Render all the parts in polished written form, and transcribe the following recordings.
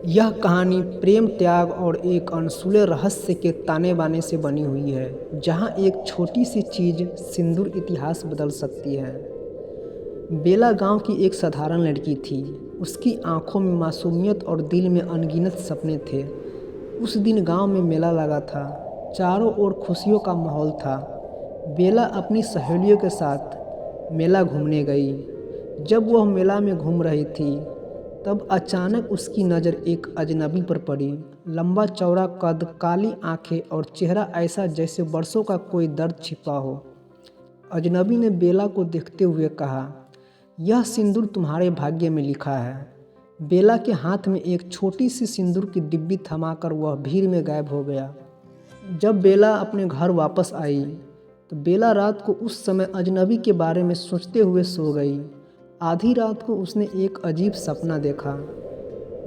यह कहानी प्रेम, त्याग और एक अनसुले रहस्य के ताने-बाने से बनी हुई है, जहाँ एक छोटी सी चीज़ सिंदूर इतिहास बदल सकती है। बेला गांव की एक साधारण लड़की थी। उसकी आंखों में मासूमियत और दिल में अनगिनत सपने थे। उस दिन गांव में मेला लगा था। चारों ओर खुशियों का माहौल था। बेला अपनी सहेलियों के साथ मेला घूमने गई। जब वह मेला में घूम रही थी, तब अचानक उसकी नज़र एक अजनबी पर पड़ी। लंबा चौड़ा कद, काली आंखें और चेहरा ऐसा जैसे बरसों का कोई दर्द छिपा हो। अजनबी ने बेला को देखते हुए कहा, यह सिंदूर तुम्हारे भाग्य में लिखा है। बेला के हाथ में एक छोटी सी सिंदूर की डिब्बी थमाकर वह भीड़ में गायब हो गया। जब बेला अपने घर वापस आई, तो बेला रात को उस समय अजनबी के बारे में सोचते हुए सो गई। आधी रात को उसने एक अजीब सपना देखा।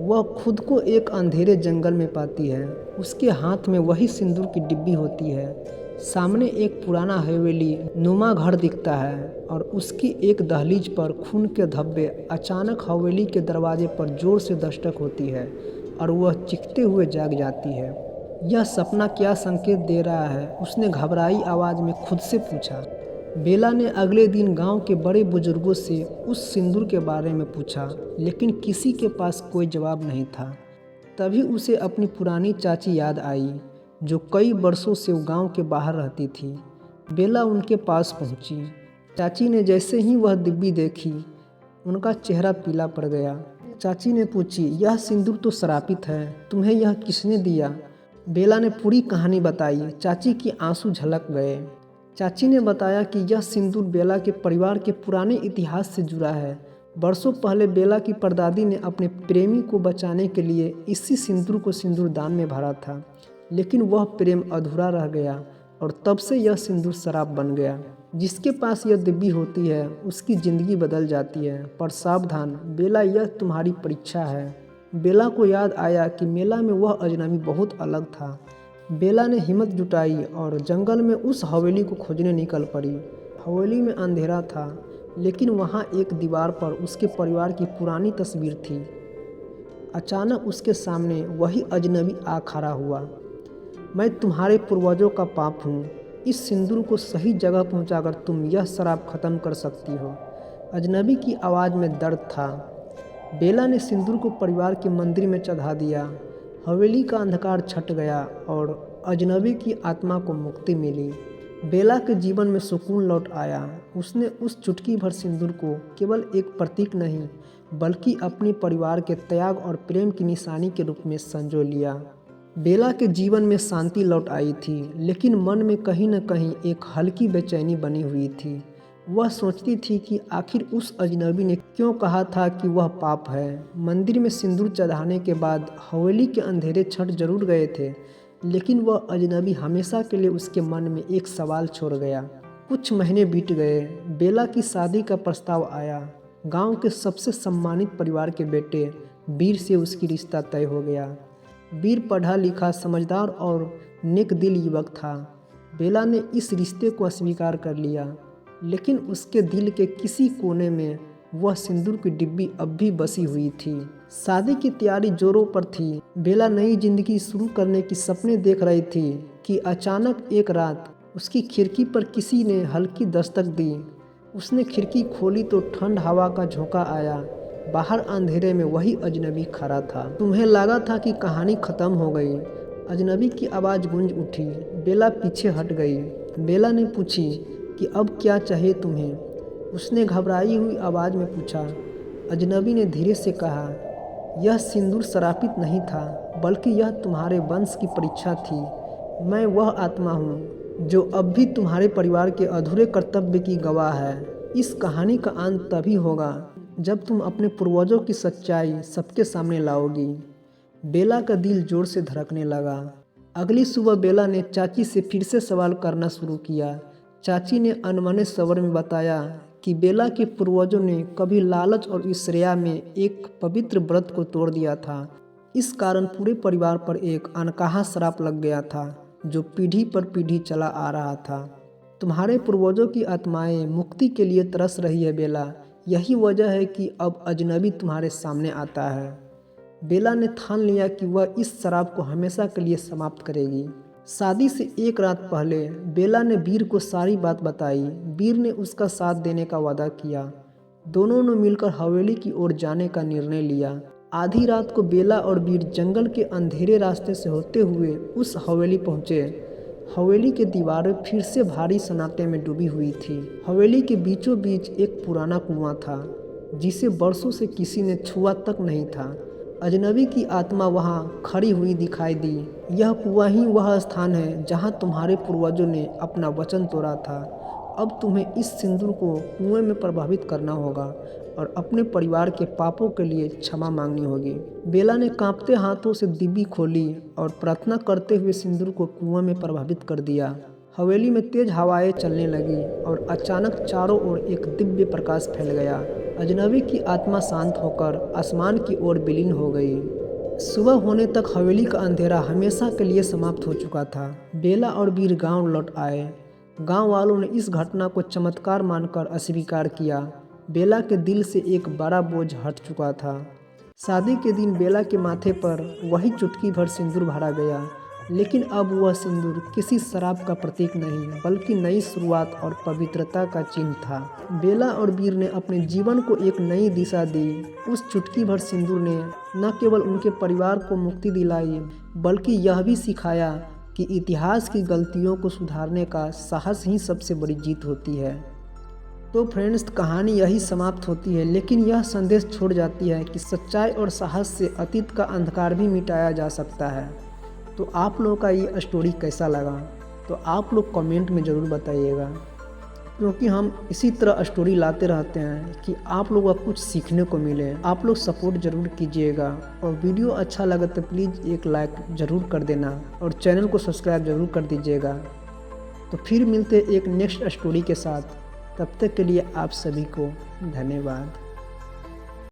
वह खुद को एक अंधेरे जंगल में पाती है। उसके हाथ में वही सिंदूर की डिब्बी होती है। सामने एक पुराना हवेली नुमा घर दिखता है और उसकी एक दहलीज पर खून के धब्बे। अचानक हवेली के दरवाजे पर जोर से दस्तक होती है और वह चीखते हुए जाग जाती है। यह सपना क्या संकेत दे रहा है? उसने घबराई आवाज़ में खुद से पूछा। बेला ने अगले दिन गांव के बड़े बुजुर्गों से उस सिंदूर के बारे में पूछा, लेकिन किसी के पास कोई जवाब नहीं था। तभी उसे अपनी पुरानी चाची याद आई, जो कई वर्षों से गांव के बाहर रहती थी। बेला उनके पास पहुंची। चाची ने जैसे ही वह डिब्बी देखी, उनका चेहरा पीला पड़ गया। चाची ने पूछी, यह सिंदूर तो श्रापित है, तुम्हें यह किसने दिया? बेला ने पूरी कहानी बताई। चाची की आंसू झलक गए। चाची ने बताया कि यह सिंदूर बेला के परिवार के पुराने इतिहास से जुड़ा है। वर्षों पहले बेला की परदादी ने अपने प्रेमी को बचाने के लिए इसी सिंदूर को सिंदूरदान में भरा था, लेकिन वह प्रेम अधूरा रह गया और तब से यह सिंदूर शराब बन गया। जिसके पास यह डिब्बी होती है, उसकी ज़िंदगी बदल जाती है। पर सावधान बेला, यह तुम्हारी परीक्षा है। बेला को याद आया कि मेला में वह अजनबी बहुत अलग था। बेला ने हिम्मत जुटाई और जंगल में उस हवेली को खोजने निकल पड़ी। हवेली में अंधेरा था, लेकिन वहाँ एक दीवार पर उसके परिवार की पुरानी तस्वीर थी। अचानक उसके सामने वही अजनबी आ खड़ा हुआ। मैं तुम्हारे पूर्वजों का पाप हूँ। इस सिंदूर को सही जगह पहुँचाकर तुम यह शराब ख़त्म कर सकती हो। अजनबी की आवाज़ में दर्द था। बेला ने सिंदूर को परिवार के मंदिर में चढ़ा दिया। हवेली का अंधकार छट गया और अजनबी की आत्मा को मुक्ति मिली। बेला के जीवन में सुकून लौट आया। उसने उस चुटकी भर सिंदूर को केवल एक प्रतीक नहीं, बल्कि अपने परिवार के त्याग और प्रेम की निशानी के रूप में संजो लिया। बेला के जीवन में शांति लौट आई थी, लेकिन मन में कहीं न कहीं एक हल्की बेचैनी बनी हुई थी। वह सोचती थी कि आखिर उस अजनबी ने क्यों कहा था कि वह पाप है। मंदिर में सिंदूर चढ़ाने के बाद हवेली के अंधेरे छट जरूर गए थे, लेकिन वह अजनबी हमेशा के लिए उसके मन में एक सवाल छोड़ गया। कुछ महीने बीत गए। बेला की शादी का प्रस्ताव आया। गांव के सबसे सम्मानित परिवार के बेटे वीर से उसकी रिश्ता तय हो गया। वीर पढ़ा लिखा, समझदार और नेक दिल युवक था। बेला ने इस रिश्ते को अस्वीकार कर लिया, लेकिन उसके दिल के किसी कोने में वह सिंदूर की डिब्बी अब भी बसी हुई थी। शादी की तैयारी जोरों पर थी। बेला नई जिंदगी शुरू करने की सपने देख रही थी कि अचानक एक रात उसकी खिड़की पर किसी ने हल्की दस्तक दी। उसने खिड़की खोली तो ठंड हवा का झोंका आया। बाहर अंधेरे में वही अजनबी खड़ा था। तुम्हें लगा था कि कहानी खत्म हो गई। अजनबी की आवाज़ गूंज उठी। बेला पीछे हट गई। बेला ने पूछी कि अब क्या चाहिए तुम्हें? उसने घबराई हुई आवाज़ में पूछा। अजनबी ने धीरे से कहा, यह सिंदूर श्रापित नहीं था, बल्कि यह तुम्हारे वंश की परीक्षा थी। मैं वह आत्मा हूँ जो अब भी तुम्हारे परिवार के अधूरे कर्तव्य की गवाह है। इस कहानी का अंत तभी होगा जब तुम अपने पूर्वजों की सच्चाई सबके सामने लाओगी। बेला का दिल जोर से धड़कने लगा। अगली सुबह बेला ने चाची से फिर से सवाल करना शुरू किया। चाची ने अनमने स्वर में बताया कि बेला के पूर्वजों ने कभी लालच और ईर्ष्या में एक पवित्र व्रत को तोड़ दिया था। इस कारण पूरे परिवार पर एक अनकहा श्राप लग गया था, जो पीढ़ी पर पीढ़ी चला आ रहा था। तुम्हारे पूर्वजों की आत्माएं मुक्ति के लिए तरस रही है बेला। यही वजह है कि अब अजनबी तुम्हारे सामने आता है। बेला ने ठान लिया कि वह इस शराब को हमेशा के लिए समाप्त करेगी। शादी से एक रात पहले बेला ने वीर को सारी बात बताई। वीर ने उसका साथ देने का वादा किया। दोनों ने मिलकर हवेली की ओर जाने का निर्णय लिया। आधी रात को बेला और वीर जंगल के अंधेरे रास्ते से होते हुए उस हवेली पहुँचे। हवेली की दीवारें फिर से भारी सन्नाटे में डूबी हुई थी। हवेली के बीचों बीच एक पुराना कुआं था जिसे बरसों से किसी ने छुआ तक नहीं था। अजनबी की आत्मा वहाँ खड़ी हुई दिखाई दी। यह कुआं ही वह स्थान है जहाँ तुम्हारे पूर्वजों ने अपना वचन तोड़ा था। अब तुम्हें इस सिंदूर को कुएं में प्रभावित करना होगा और अपने परिवार के पापों के लिए क्षमा मांगनी होगी। बेला ने कांपते हाथों से डिब्बी खोली और प्रार्थना करते हुए सिंदूर को कुएं में प्रभावित कर दिया। हवेली में तेज हवाएं चलने लगी और अचानक चारों ओर एक दिव्य प्रकाश फैल गया। अजनबी की आत्मा शांत होकर आसमान की ओर विलीन हो गई। सुबह होने तक हवेली का अंधेरा हमेशा के लिए समाप्त हो चुका था। बेला और वीर गांव लौट आए। गांव वालों ने इस घटना को चमत्कार मानकर अस्वीकार किया। बेला के दिल से एक बड़ा बोझ हट चुका था। शादी के दिन बेला के माथे पर वही चुटकी भर सिंदूर भरा गया, लेकिन अब वह सिंदूर किसी शराब का प्रतीक नहीं बल्कि नई शुरुआत और पवित्रता का चिन्ह था। बेला और वीर ने अपने जीवन को एक नई दिशा दी। उस चुटकी भर सिंदूर ने न केवल उनके परिवार को मुक्ति दिलाई बल्कि यह भी सिखाया कि इतिहास की गलतियों को सुधारने का साहस ही सबसे बड़ी जीत होती है। तो फ्रेंड्स, कहानी यही समाप्त होती है, लेकिन यह संदेश छोड़ जाती है कि सच्चाई और साहस से अतीत का अंधकार भी मिटाया जा सकता है। तो आप लोगों का ये स्टोरी कैसा लगा तो आप लोग कमेंट में ज़रूर बताइएगा, क्योंकि हम इसी तरह स्टोरी लाते रहते हैं कि आप लोगों को कुछ सीखने को मिले। आप लोग सपोर्ट ज़रूर कीजिएगा और वीडियो अच्छा लगा तो प्लीज़ एक लाइक ज़रूर कर देना और चैनल को सब्सक्राइब ज़रूर कर दीजिएगा। तो फिर मिलते एक नेक्स्ट स्टोरी के साथ, तब तक के लिए आप सभी को धन्यवाद।